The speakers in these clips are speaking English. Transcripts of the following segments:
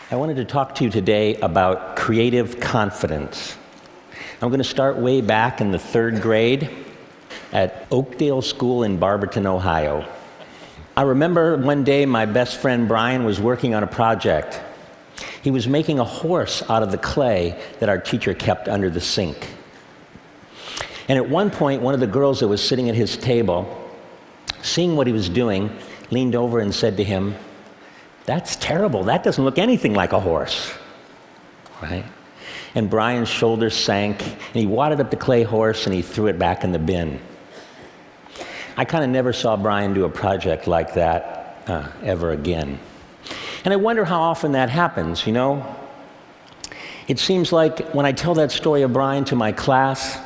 I wanted to talk to you today about creative confidence. I'm going to start way back in the 3rd grade at Oakdale School in Barberton, Ohio. I remember one day my best friend Brian was working on a project. He was making a horse out of the clay that our teacher kept under the sink. And at one point, one of the girls that was sitting at his table, seeing what he was doing, leaned over and said to him, "That's terrible. That doesn't look anything like a horse." Right? And Brian's shoulders sank, and he wadded up the clay horse and he threw it back in the bin. I kind of never saw Brian do a project like that ever again. And I wonder how often that happens, you know? It seems like when I tell that story of Brian to my class,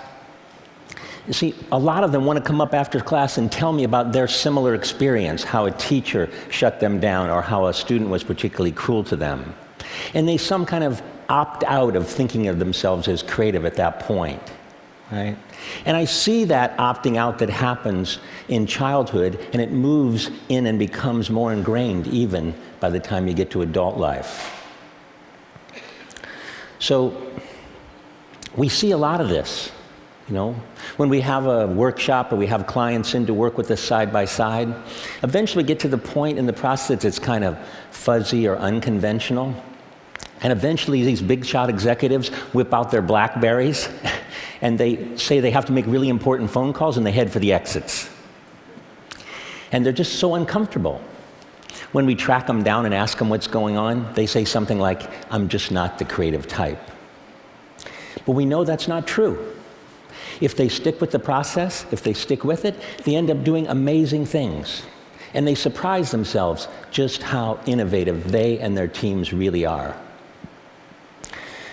you see, a lot of them want to come up after class and tell me about their similar experience, how a teacher shut them down or how a student was particularly cruel to them. And they some kind of opt out of thinking of themselves as creative at that point, right? And I see that opting out that happens in childhood, and it moves in and becomes more ingrained even by the time you get to adult life. So we see a lot of this. You know, when we have a workshop or we have clients in to work with us side by side, eventually we get to the point in the process that's kind of fuzzy or unconventional. And eventually these big shot executives whip out their BlackBerries and they say they have to make really important phone calls and they head for the exits. And they're just so uncomfortable. When we track them down and ask them what's going on, they say something like, "I'm just not the creative type." But we know that's not true. If they stick with the process, if they stick with it, they end up doing amazing things. And they surprise themselves just how innovative they and their teams really are.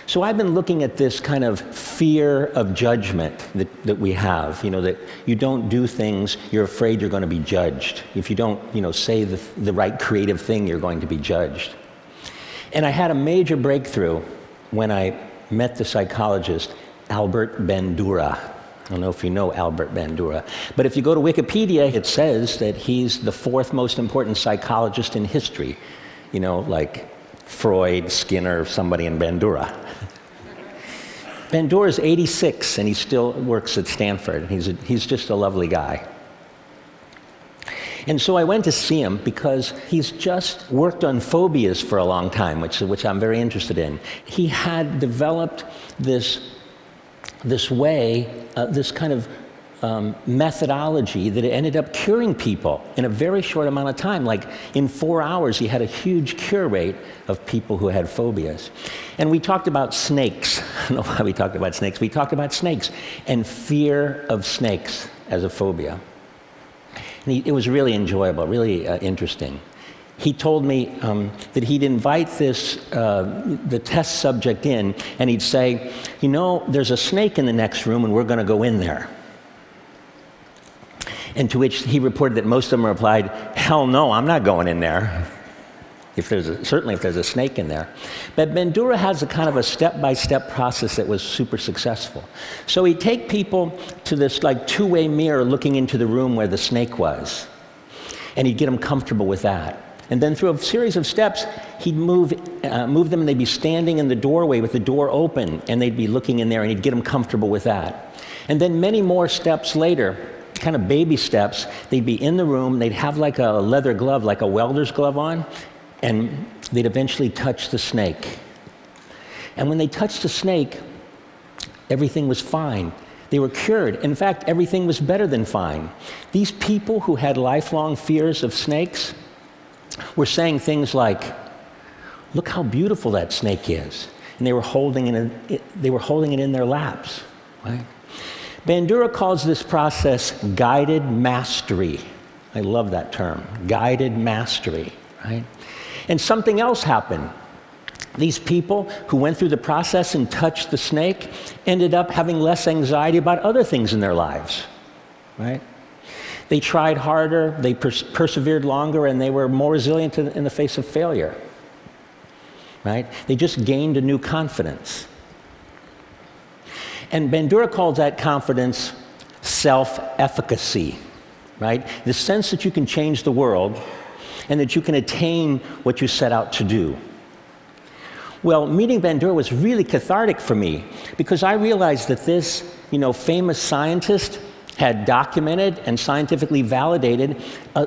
So I've been looking at this kind of fear of judgment that we have, you know, that you don't do things, you're afraid you're going to be judged. If you don't, say the right creative thing, you're going to be judged. And I had a major breakthrough when I met the psychologist, Albert Bandura. I don't know if you know Albert Bandura, but if you go to Wikipedia, it says that he's the 4th most important psychologist in history, like Freud, Skinner, somebody in Bandura. Bandura is 86 and he still works at Stanford. He's just a lovely guy. And so I went to see him because he's just worked on phobias for a long time, which I'm very interested in. He had developed this way, this kind of methodology that ended up curing people in a very short amount of time. Like in 4 hours, he had a huge cure rate of people who had phobias. And we talked about snakes. I don't know why we talked about snakes. We talked about snakes and fear of snakes as a phobia. And it was really enjoyable, really interesting. He told me that he'd invite the test subject in, and he'd say, there's a snake in the next room, and we're going to go in there. And to which he reported that most of them replied, "Hell no, I'm not going in there." Certainly if there's a snake in there. But Bandura has a kind of a step-by-step process that was super successful. So he'd take people to this two-way mirror looking into the room where the snake was, and he'd get them comfortable with that. And then through a series of steps, he'd move them, and they'd be standing in the doorway with the door open, and they'd be looking in there, and he'd get them comfortable with that. And then many more steps later, kind of baby steps, they'd be in the room, they'd have like a leather glove, like a welder's glove on, and they'd eventually touch the snake. And when they touched the snake, everything was fine. They were cured. In fact, everything was better than fine. These people who had lifelong fears of snakes were saying things like, "Look how beautiful that snake is." And they were holding it in their laps, right? Bandura calls this process guided mastery. I love that term, guided mastery, right? And something else happened. These people who went through the process and touched the snake ended up having less anxiety about other things in their lives, right? They tried harder, they persevered longer, and they were more resilient in the face of failure, right? They just gained a new confidence. And Bandura calls that confidence self-efficacy, right? The sense that you can change the world and that you can attain what you set out to do. Well, meeting Bandura was really cathartic for me because I realized that this, famous scientist had documented and scientifically validated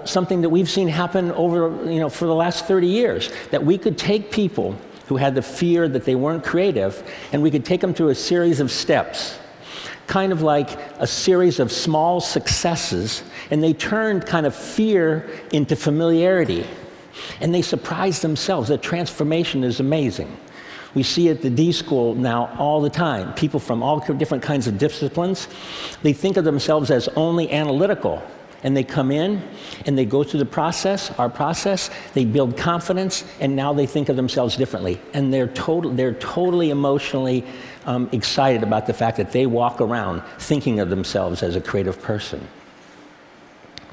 something that we've seen happen over, for the last 30 years, that we could take people who had the fear that they weren't creative, and we could take them through a series of steps, kind of like a series of small successes, and they turned kind of fear into familiarity. And they surprised themselves. The transformation is amazing. We see at the D School now all the time. People from all different kinds of disciplines, they think of themselves as only analytical. And they come in, and they go through the process, our process, they build confidence, and now they think of themselves differently. And they're totally emotionally excited about the fact that they walk around thinking of themselves as a creative person.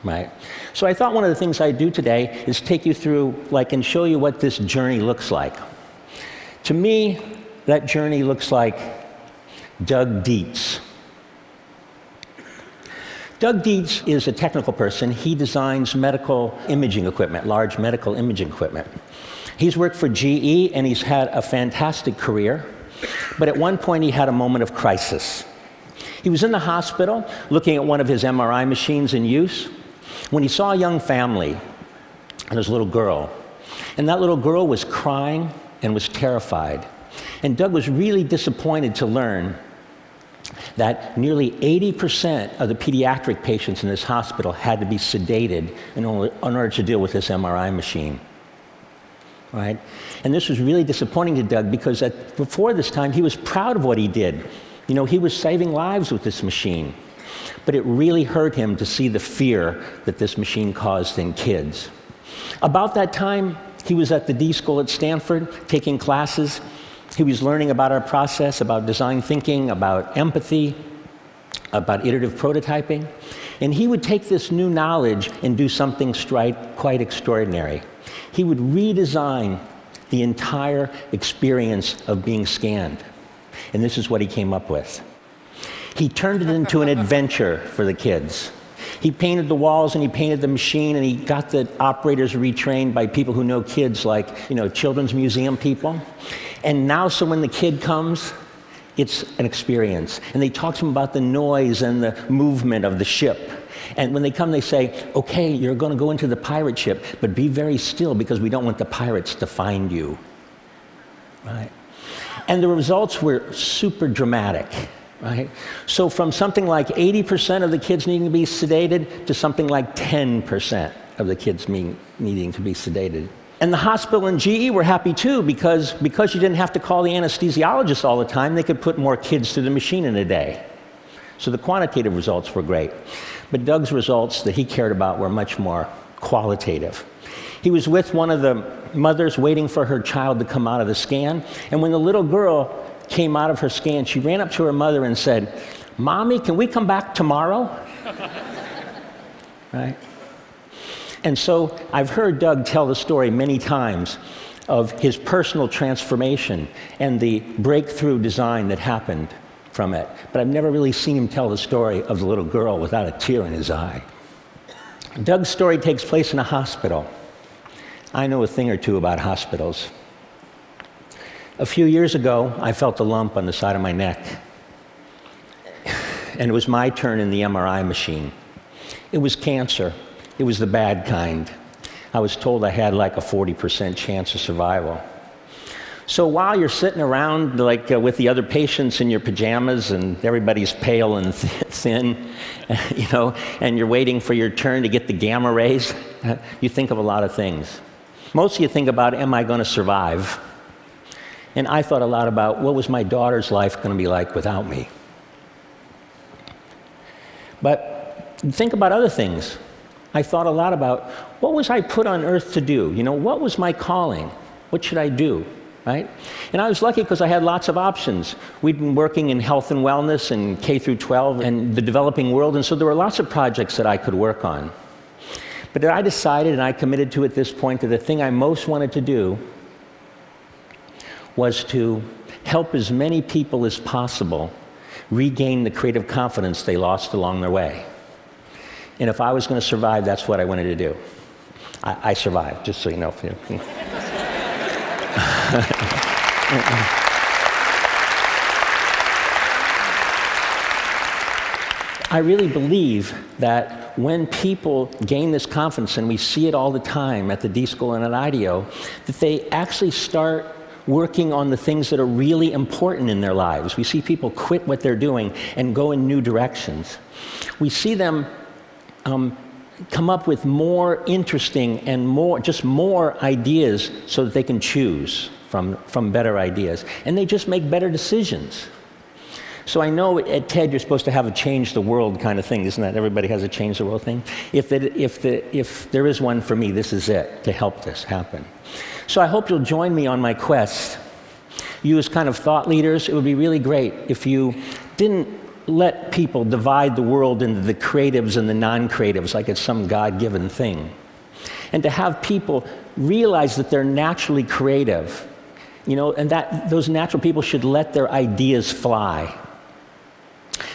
Right? So I thought one of the things I'd do today is take you through, and show you what this journey looks like. To me, that journey looks like Doug Dietz. Doug Dietz is a technical person. He designs medical imaging equipment, large medical imaging equipment. He's worked for GE, and he's had a fantastic career. But at one point, he had a moment of crisis. He was in the hospital looking at one of his MRI machines in use when he saw a young family and his little girl. And that little girl was crying and was terrified. And Doug was really disappointed to learn that nearly 80% of the pediatric patients in this hospital had to be sedated in order to deal with this MRI machine. Right? And this was really disappointing to Doug because before this time, he was proud of what he did. He was saving lives with this machine. But it really hurt him to see the fear that this machine caused in kids. About that time, he was at the D School at Stanford taking classes. He was learning about our process, about design thinking, about empathy, about iterative prototyping. And he would take this new knowledge and do something quite extraordinary. He would redesign the entire experience of being scanned. And this is what he came up with. He turned it into an adventure for the kids. He painted the walls and he painted the machine, and he got the operators retrained by people who know kids, like, children's museum people. And now, so when the kid comes, it's an experience. And they talk to him about the noise and the movement of the ship. And when they come, they say, okay, you're going to go into the pirate ship, but be very still because we don't want the pirates to find you. Right? And the results were super dramatic. Right? So from something like 80% of the kids needing to be sedated to something like 10% of the kids needing to be sedated. And the hospital and GE were happy too because you didn't have to call the anesthesiologist all the time, they could put more kids through the machine in a day. So the quantitative results were great. But Doug's results that he cared about were much more qualitative. He was with one of the mothers waiting for her child to come out of the scan, and when the little girl came out of her scan, she ran up to her mother and said, "Mommy, can we come back tomorrow?" Right? And so I've heard Doug tell the story many times of his personal transformation and the breakthrough design that happened from it. But I've never really seen him tell the story of the little girl without a tear in his eye. Doug's story takes place in a hospital. I know a thing or two about hospitals. A few years ago, I felt a lump on the side of my neck. And it was my turn in the MRI machine. It was cancer. It was the bad kind. I was told I had like a 40% chance of survival. So while you're sitting around with the other patients in your pajamas and everybody's pale and thin, and you're waiting for your turn to get the gamma rays, you think of a lot of things. Mostly you think about, am I going to survive? And I thought a lot about, what was my daughter's life going to be like without me? But think about other things. I thought a lot about, what was I put on earth to do? What was my calling? What should I do? Right? And I was lucky because I had lots of options. We'd been working in health and wellness and K through 12 and the developing world, and so there were lots of projects that I could work on. But I decided, and I committed to at this point, that the thing I most wanted to do was to help as many people as possible regain the creative confidence they lost along their way. And if I was going to survive, that's what I wanted to do. I survived, just so you know. I really believe that when people gain this confidence, and we see it all the time at the D School and at IDEO, that they actually start working on the things that are really important in their lives. We see people quit what they're doing and go in new directions. We see them come up with more interesting and more ideas so that they can choose from better ideas. And they just make better decisions. So I know at TED you're supposed to have a change the world kind of thing, isn't that? Everybody has a change the world thing. If there is one for me, this is it, to help this happen. So I hope you'll join me on my quest. You as kind of thought leaders, it would be really great if you didn't let people divide the world into the creatives and the non-creatives like it's some God-given thing. And to have people realize that they're naturally creative, and that those natural people should let their ideas fly.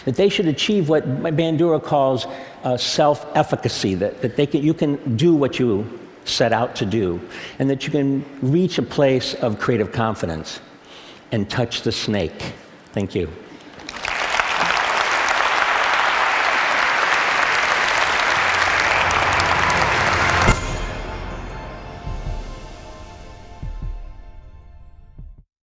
That they should achieve what Bandura calls self-efficacy, that you can do what you set out to do, and that you can reach a place of creative confidence and touch the snake. Thank you.